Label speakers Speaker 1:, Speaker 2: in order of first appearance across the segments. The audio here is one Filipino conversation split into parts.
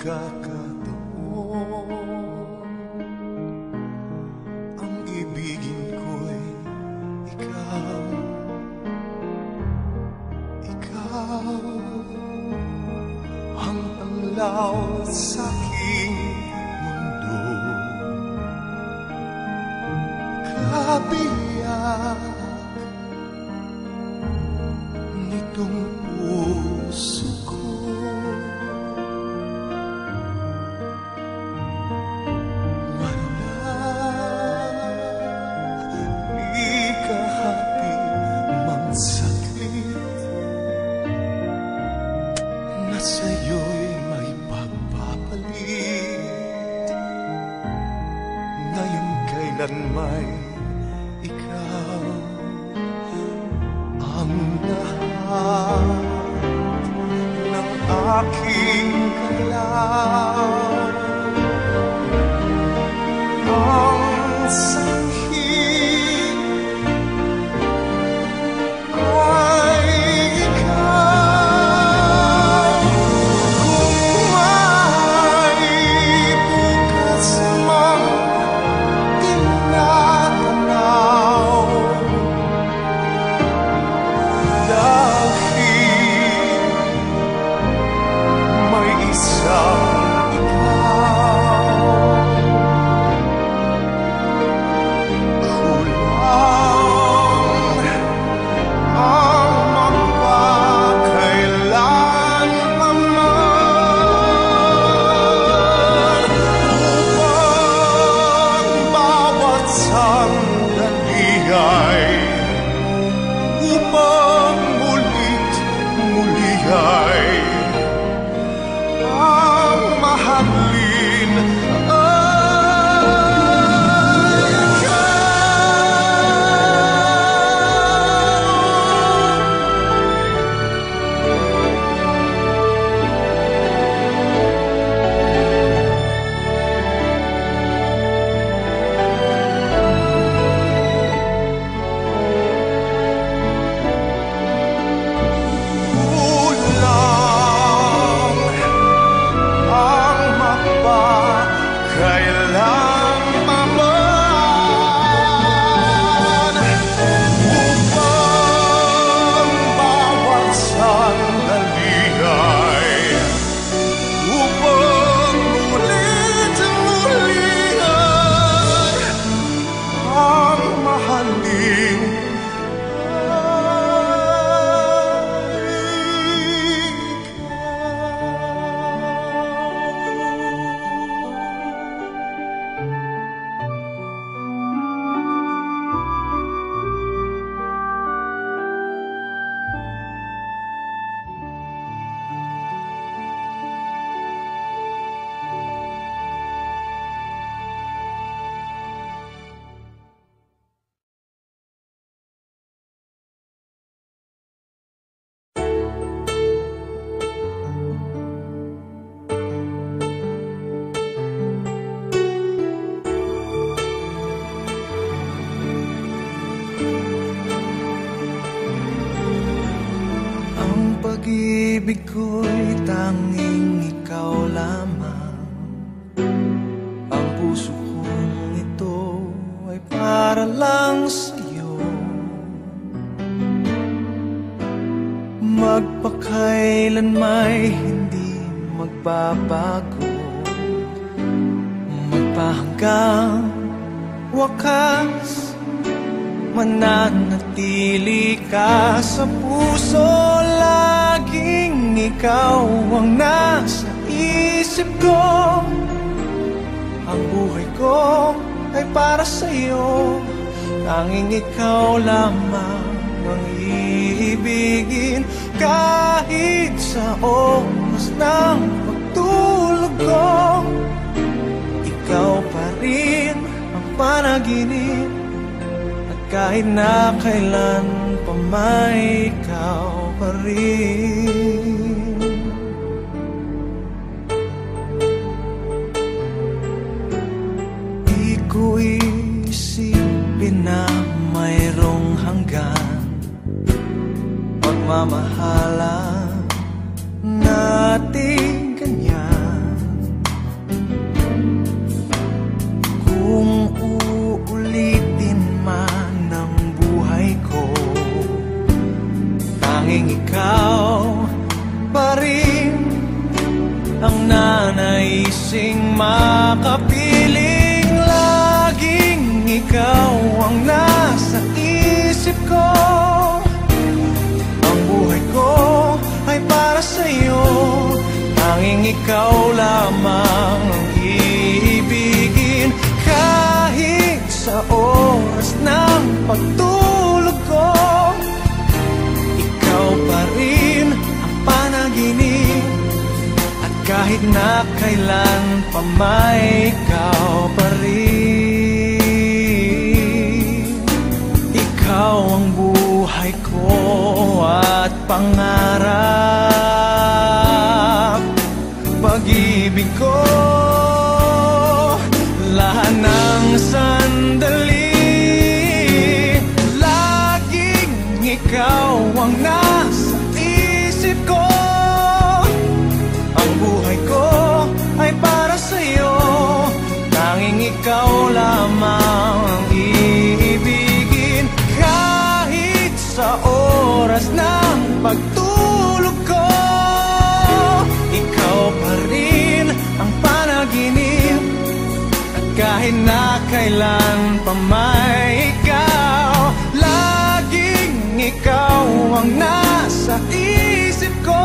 Speaker 1: pagkakataon, ang ibigin ko'y ikaw. Ikaw ang tanglaw sa aking mundo, kabiyak nitong puso ko. Wala ikahati mang saglit na sa'yo'y may pagpapalit, ngayon kailan may ikaw ang lahat ng aking kalaw. Ang sanhi ay ikaw. Kung may bukas mang tinatanaw, dahil may isang upang mulit-muli ay ang mahalin ay pag-ibig ko'y tanging ikaw lamang. Ang puso kong ito ay para lang sa'yo. Magpakailan may hindi magbabago, magpahanggang wakas, mananatili ka sa puso. Laging ikaw ang nasa isip ko. Ang buhay ko ay para sa'yo. Tanging ikaw lamang ang iibigin. Kahit sa oras ng pagtulog ko, ikaw pa rin ang panaginip. At kahit na kailan pa may ikaw pa rin. Di ko isipin na mayroong hanggan pagmamahalan natin ganyan. ang nanaising makapiling. Laging ikaw ang nasa isip ko. Ang buhay ko ay para sa'yo, tanging ikaw lamang ang iibigin. Kahit sa oras ng pagtulog ko, ikaw pa rin ang panaginip. At kahit na kailan pa may ikaw pa rin. Ikaw ang buhay ko at pangarap, pag-ibig ko. Lahat ng sandali, laging ikaw ang nasa isip ko. Ang buhay ko ay para sa'yo, tanging ikaw lamang ang iibigin. Kahit sa oras ng pagtulog ko, ikaw pa rin ang panaginip. Kahit na kailan pa may ikaw, laging ikaw ang nasa isip ko.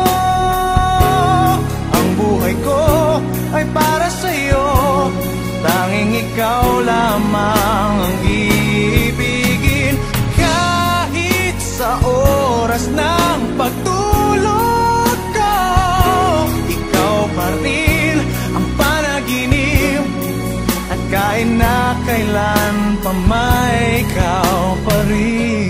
Speaker 1: Ang buhay ko ay para sa'yo, tanging ikaw lamang ang iibigin. Kahit sa oras ng pagtulog ko, ikaw pa rin ang panaginip. At kahit na kailan pa may ikaw pa rin.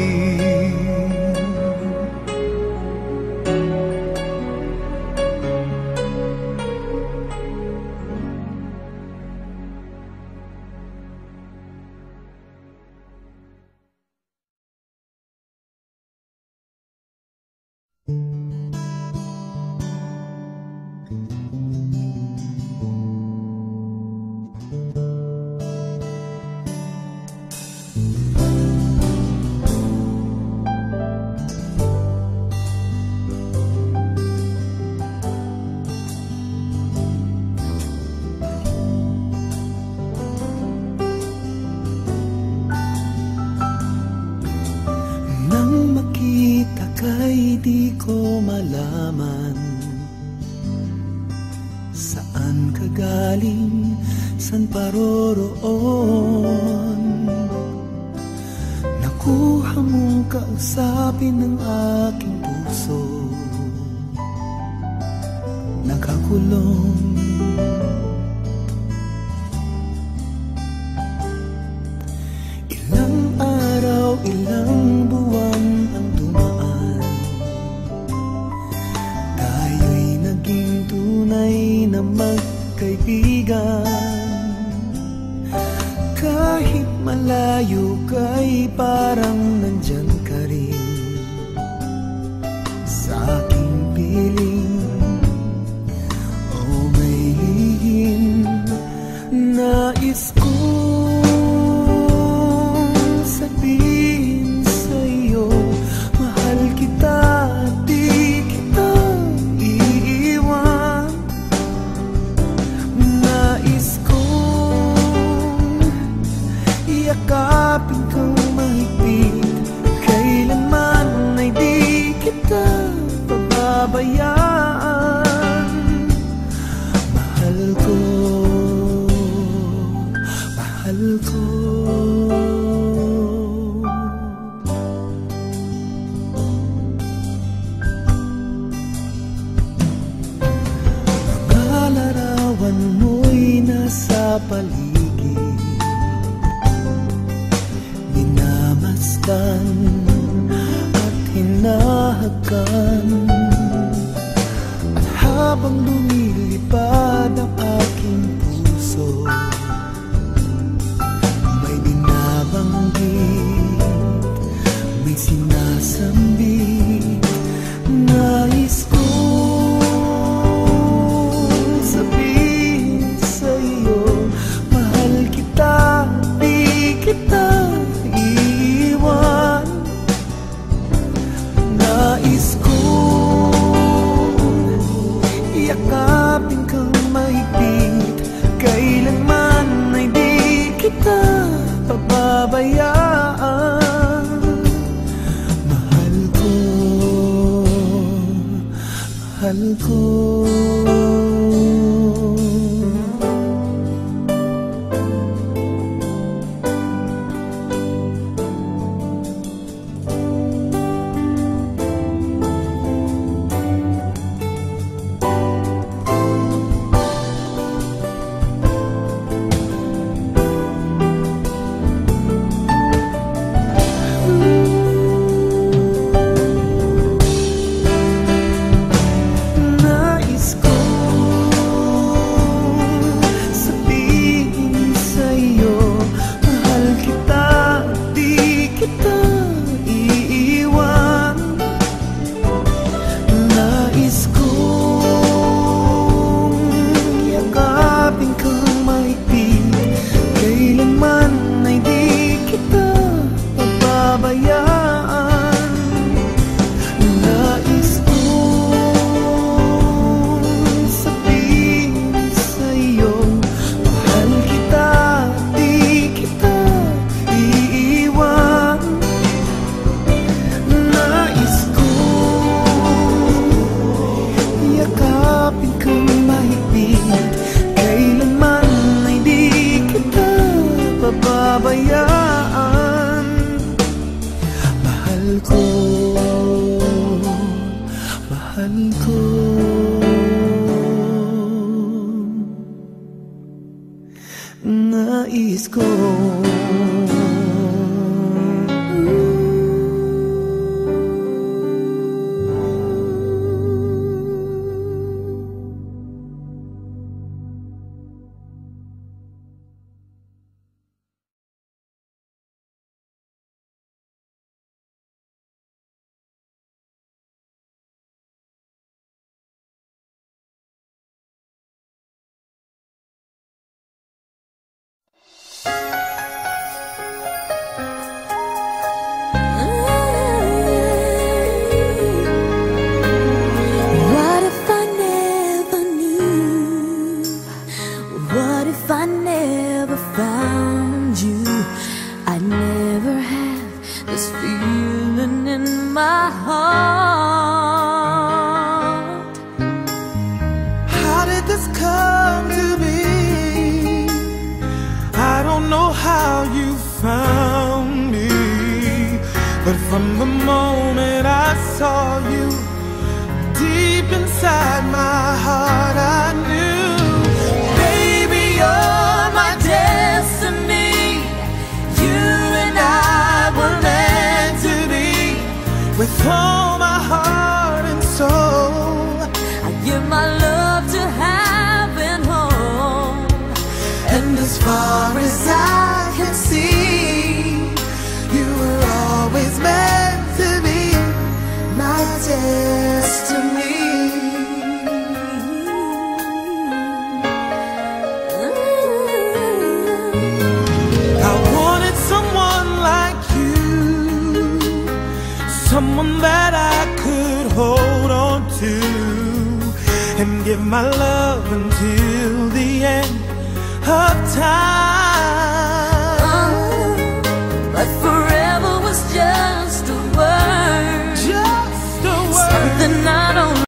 Speaker 2: Kay di ko malaman saan ka galing, saan paroroon. Nakuha mong kausapin ng aking puso, nakakulong. Ilang araw, ilang buwan ang dumaan, tunay na magkaibigan. Kahit malayo ka'y parang nandyan ka rin sa aking piling. Oh, may hihim nais kong sabihin sa'yo, mahal kita, di kita iiwan. Yakapin kang mahigpit, kailanman ay di kita pababayaan. Mahal ko, mahal ko. Mga larawan mo'y nasa paligid, minamasdan at hinahagan. At habang lumilipad ang aking puso, may binabanggit, may sinasambit. Nais kong sabihin sa'yo, mahal kita, di kita iwan. Nais kong yakapin ka pababayaan. Mahal ko, mahal ko. Pabayaan. Mahal ko, mahal ko. Nais ko.
Speaker 1: But from the moment I saw you, deep inside my heart I knew, baby, you're my destiny. You and I were meant to be. With all my heart and soul,
Speaker 3: I give my love to heaven home.
Speaker 1: And as far as I can see, you were always meant to be my destiny. I wanted someone like you, someone that I could hold on to and give my love until the end of time.